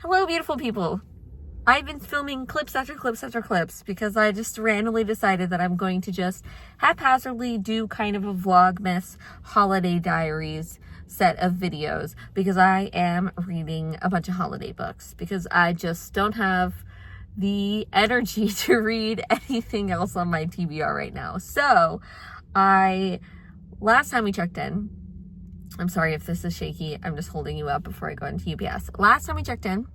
Hello, beautiful people. I've been filming clips after clips after clips because I just randomly decided that I'm going to just haphazardly do kind of a Vlogmas holiday diaries set of videos because I am reading a bunch of holiday books because I just don't have the energy to read anything else on my TBR right now. So last time we checked in, I'm sorry if this is shaky, I'm just holding you up before I go into UPS. Last time we checked in,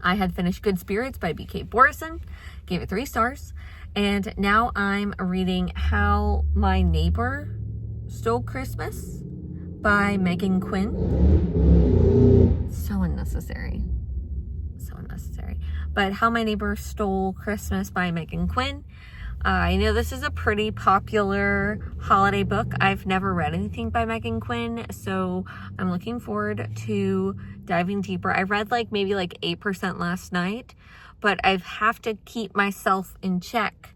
I had finished Good Spirits by B.K. Borison, gave it 3 stars, and now I'm reading How My Neighbor Stole Christmas by Megan Quinn. So unnecessary. But How My Neighbor Stole Christmas by Megan Quinn. I know this is a pretty popular holiday book. I've never read anything by Megan Quinn, so I'm looking forward to diving deeper. I read maybe 8% last night, but I have to keep myself in check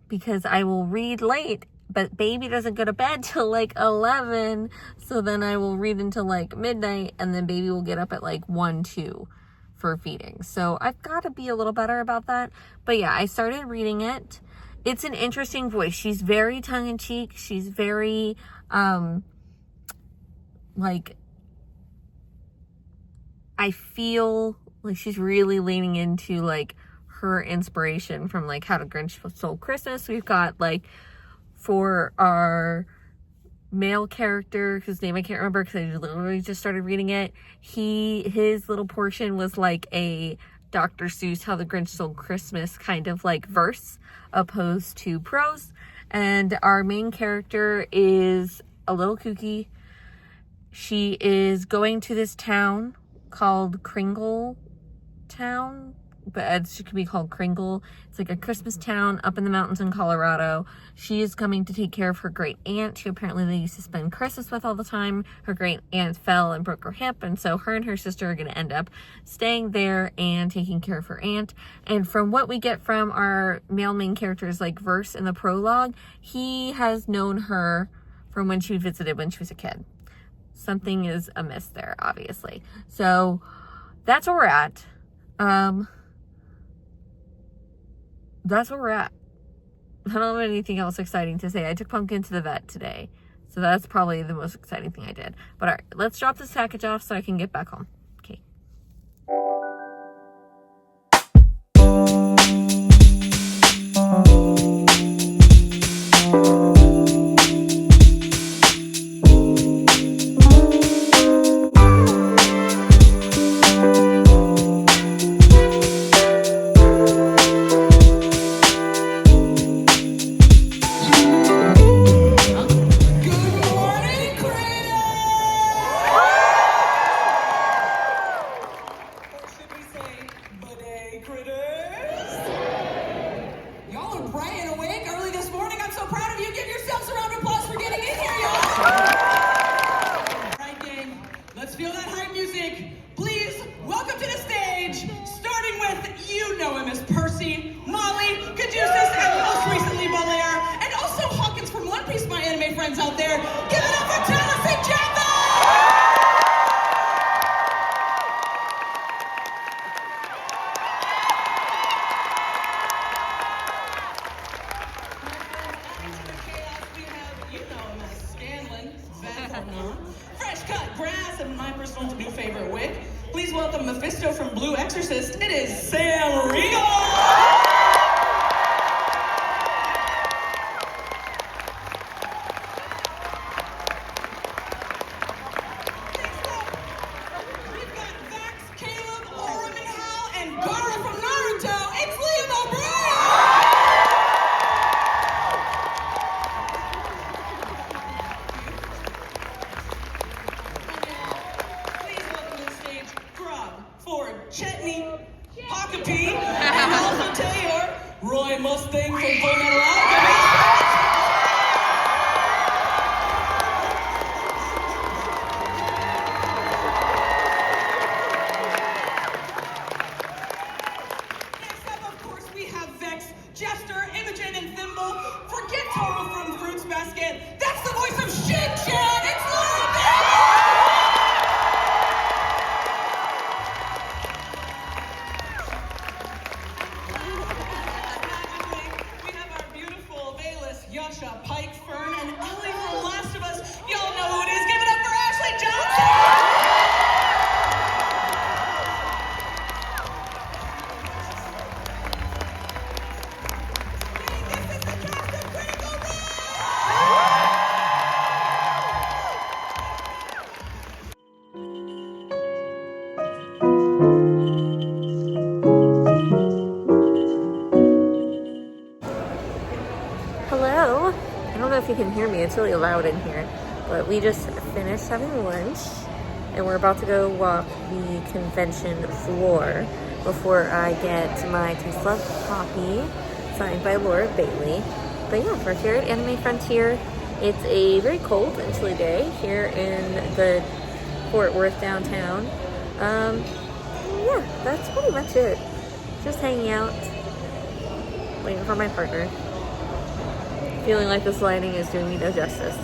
because I will read late, but baby doesn't go to bed till 11, so then I will read until midnight, and then baby will get up at 1, 2 for feeding. So I've got to be a little better about that. But yeah, I started reading it. It's an interesting voice. She's very tongue-in-cheek. She's very, I feel like she's really leaning into, her inspiration from, How to Grinch Stole Christmas. We've got, for our male character, whose name I can't remember because I literally just started reading it, his little portion was a Dr. Seuss How the Grinch Stole Christmas kind of verse opposed to prose. And our main character is a little kooky. She is going to this town called Kringle Town, but it could be called Kringle. It's a Christmas town up in the mountains in Colorado. She is coming to take care of her great aunt, who apparently they used to spend Christmas with all the time. Her great aunt fell and broke her hip, and so her and her sister are going to end up staying there and taking care of her aunt. And from what we get from our male main character's verse in the prologue, he has known her from when she visited when she was a kid. Something is amiss there, obviously. So that's where we're at. That's where we're at. I don't have anything else exciting to say. I took Pumpkin to the vet today, so that's probably the most exciting thing I did. But all right, let's drop this package off so I can get back home. Okay. Out there, give it up for Dallas and Jethro! We have, Scanlon, Fresh Cut Grass, and my personal new favorite wig. Please welcome Mephisto from Blue Exorcist. It is Sam Riegel! Chetney, Pockapee, and also Taylor, Roy Mustang from Full Metal Alchemist. Next up, of course, we have Vex, Jester, Imogen, and Thimble. Forget Toro from Fruits Basket. That's the voice of Shake Chan. It's Laura Bailey! It's really loud in here. But we just finished having lunch, and we're about to go walk the convention floor before I get my Taste Love copy signed by Laura Bailey. But yeah, we're here at Anime Frontier. It's a very cold and chilly day here in the Fort Worth downtown. Yeah, that's pretty much it. Just hanging out, waiting for my partner. Feeling like this lighting is doing me no justice.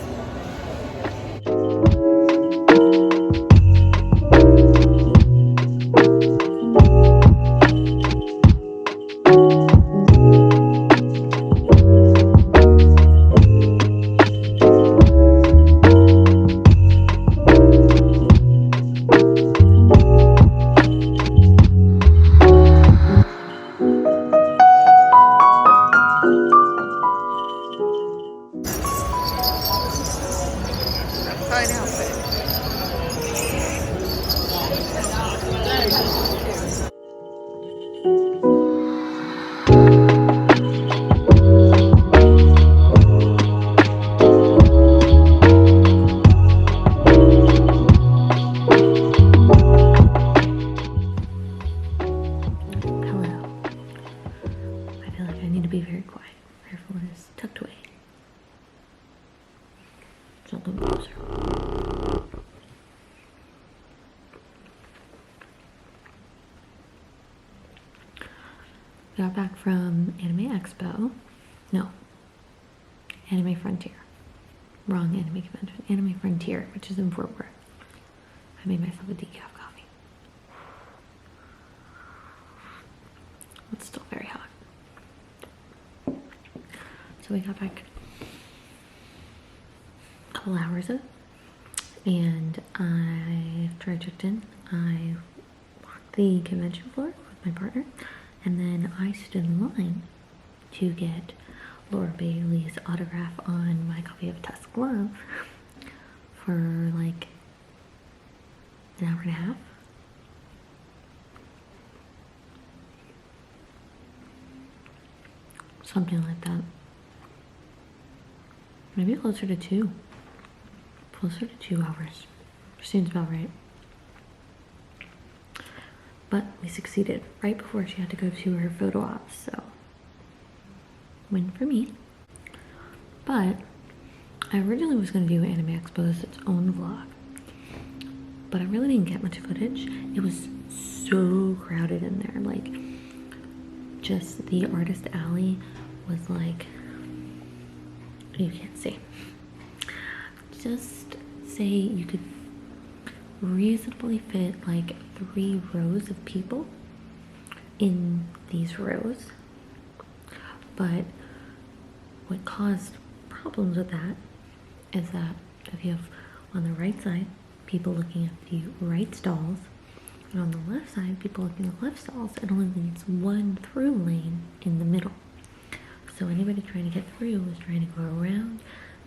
Got back from Anime Expo. No. Anime Frontier. Wrong anime convention. Anime Frontier, which is in Fort Worth. I made myself a decaf coffee. It's still very hot. So we got back a couple hours ago, and after I checked in, I walked the convention floor with my partner, and then I stood in line to get Laura Bailey's autograph on my copy of Tusk Love for like an hour and a half. Something like that. Maybe closer to 2. Closer to 2 hours. Seems about right. But we succeeded right before she had to go to her photo ops, so win for me. But I originally was going to do Anime Expo as its own vlog, but I really didn't get much footage. It was so crowded in there. Like, just the artist alley was like, you can't see. Just say you could reasonably fit like 3 rows of people in these rows. But what caused problems with that is that if you have on the right side people looking at the right stalls, and on the left side people looking at the left stalls, it only leaves one through lane in the middle. So anybody trying to get through is trying to go around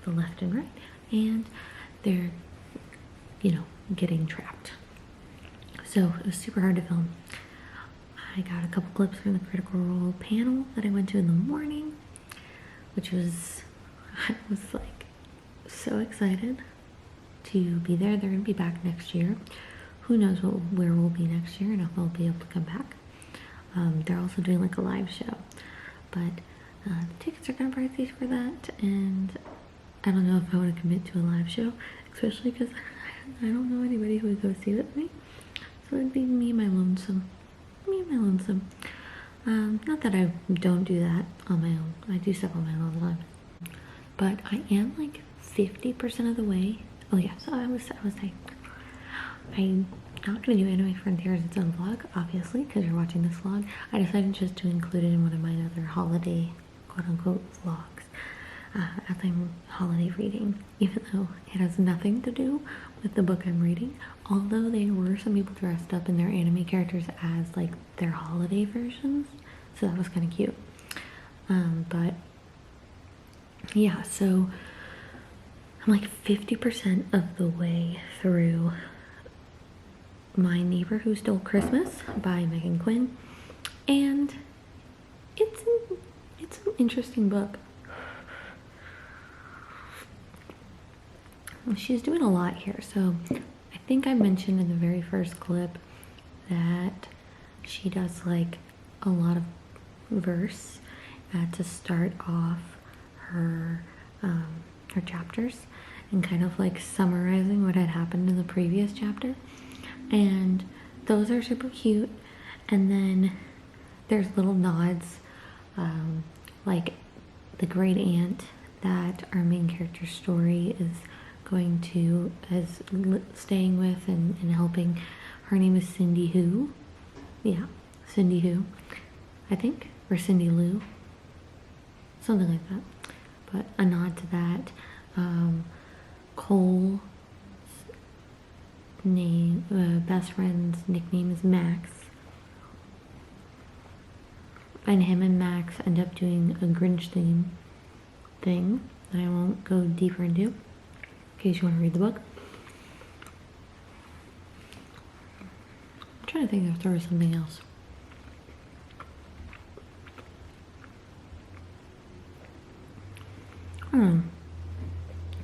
the left and right, and they're, you know, getting trapped. So it was super hard to film. I got a couple clips from the Critical Role panel that I went to in the morning, which was, I was like so excited to be there. They're gonna be back next year. Who knows where we'll be next year and if they'll be able to come back. They're also doing like a live show, but the tickets are kind of pricey for that, and I don't know if I want to commit to a live show, especially because I don't know anybody who would go see with me. So it'd be me and my lonesome. Me and my lonesome. Not that I don't do that on my own. I do stuff on my own all the time. But I am like 50% of the way. Oh yeah, so I was saying, I'm not going to do Anime Frontier as its own vlog, obviously, because you're watching this vlog. I decided just to include it in one of my other holiday, quote-unquote, vlogs. As I'm holiday reading, even though it has nothing to do with the book I'm reading, although there were some people dressed up in their anime characters as like their holiday versions, so that was kind of cute. But yeah, so I'm like 50% of the way through My Neighbor Who Stole Christmas by Megan Quinn, and it's an interesting book. she's doing a lot here. So I think I mentioned in the very first clip that she does like a lot of verse to start off her her chapters and kind of like summarizing what had happened in the previous chapter, and those are super cute. And then there's little nods, like the great aunt that our main character's story is staying with and helping. Her name is Cindy Who. Yeah, Cindy Who, I think, or Cindy Lou, something like that. But a nod to that. Cole's name, best friend's nickname is Max, and him and Max end up doing a Grinch theme thing that I won't go deeper into in case you want to read the book. I'm trying to think if there was something else.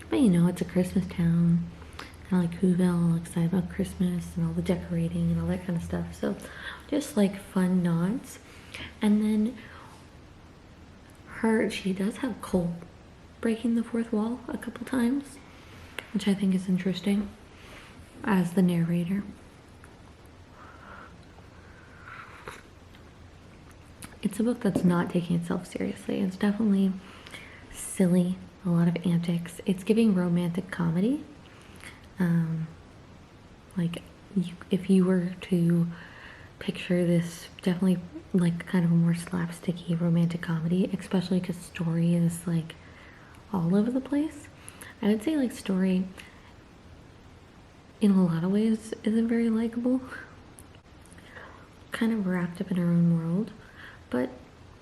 But you know, it's a Christmas town, kind of like Whoville, all excited about Christmas and all the decorating and all that kind of stuff. So just like fun nods. And then she does have Cole breaking the fourth wall a couple times, which I think is interesting as the narrator. It's a book that's not taking itself seriously. It's definitely silly, a lot of antics. It's giving romantic comedy. Like if you were to picture this, definitely like kind of a more slapsticky romantic comedy, especially because story is like all over the place. I would say like story in a lot of ways isn't very likable, kind of wrapped up in her own world, but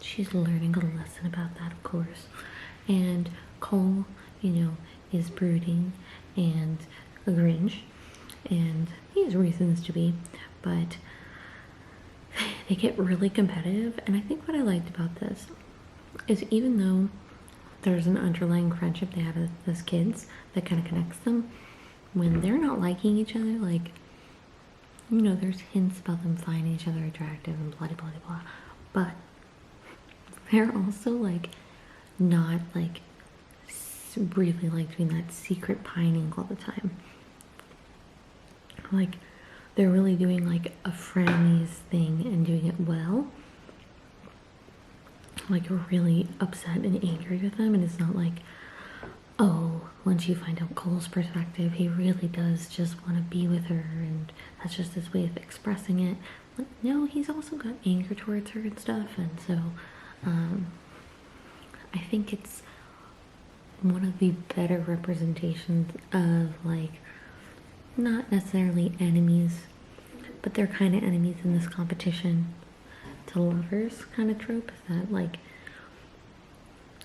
she's learning a lesson about that, of course. And Cole, you know, is brooding and a Grinch, and he has reasons to be, but they get really competitive. And I think what I liked about this is, even though there's an underlying friendship they have as kids that kind of connects them, when they're not liking each other, like, you know, there's hints about them finding each other attractive and blah blah blah, but they're also like not like really like doing that secret pining all the time. Like they're really doing like a frenemies thing and doing it well. Like you're really upset and angry with them, and it's not like, oh, once you find out Cole's perspective, he really does just want to be with her and that's just his way of expressing it. Like, no, he's also got anger towards her and stuff. And so I think it's one of the better representations of like, not necessarily enemies, but they're kind of enemies in this competition to lovers kind of trope, that like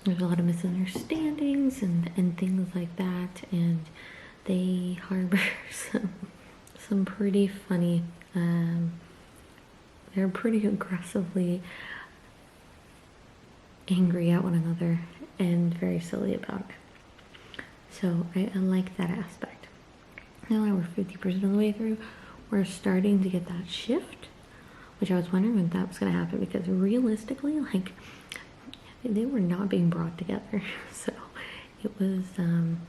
there's a lot of misunderstandings and things like that, and they harbor some pretty funny, they're pretty aggressively angry at one another and very silly about it. So I like that aspect. Now that we're 50% of the way through, we're starting to get that shift, which I was wondering when that was going to happen, because realistically, like, they were not being brought together. So it was kind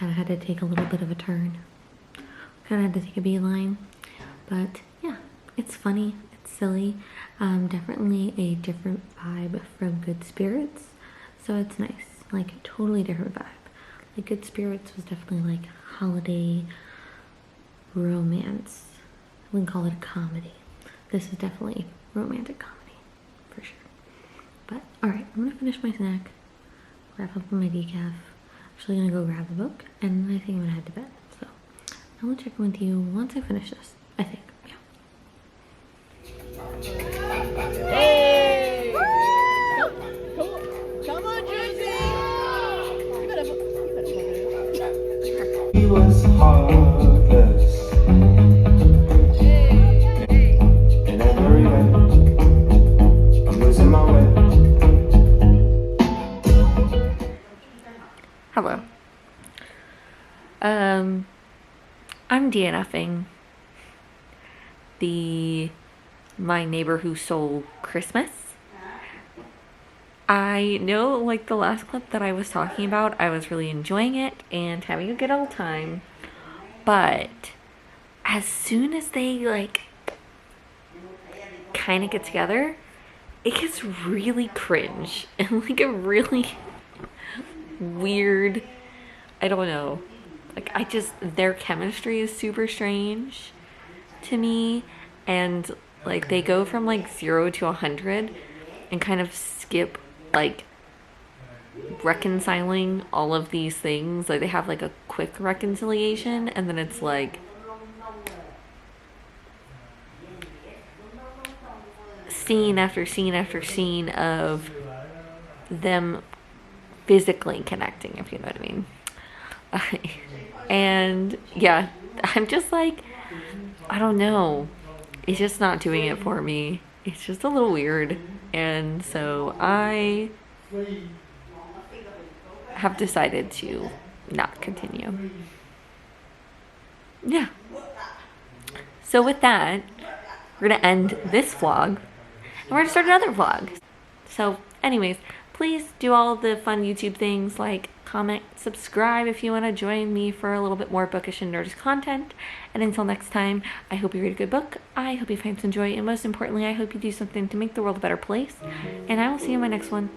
of had to take a little bit of a turn, kind of had to take a beeline. But yeah, it's funny, it's silly, definitely a different vibe from Good Spirits, so it's nice, like a totally different vibe. Like Good Spirits was definitely like holiday romance. I wouldn't call it a comedy. This is definitely romantic comedy, for sure. But, alright, I'm gonna finish my snack, wrap up my decaf, actually gonna go grab a book, and I think I'm gonna head to bed. So, I will check in with you once I finish this, I think, yeah. Hey! Come on, Josie! You better He was heartless. In every way, I'm losing my way. Hello. I'm DNFing the My Neighbor Who Stole Christmas. I know, like, the last clip that I was talking about, I was really enjoying it and having a good old time. But as soon as they, like, kind of get together, it gets really cringe and, like, a really weird, I don't know. Like, their chemistry is super strange to me. And, like, they go from, like, 0 to 100 and kind of skip, like, reconciling all of these things. Like, they have, like, a quick reconciliation, and then it's like scene after scene after scene of them physically connecting, if you know what I mean. And yeah, I'm just like, I don't know, it's just not doing it for me. It's just a little weird, and so I have decided to not continue. Yeah. So with that, we're gonna end this vlog, and we're gonna start another vlog. So anyways, please do all the fun YouTube things like comment, subscribe if you want to join me for a little bit more bookish and nerdish content. And until next time, I hope you read a good book, I hope you find some joy, and most importantly, I hope you do something to make the world a better place. And I will see you in my next one.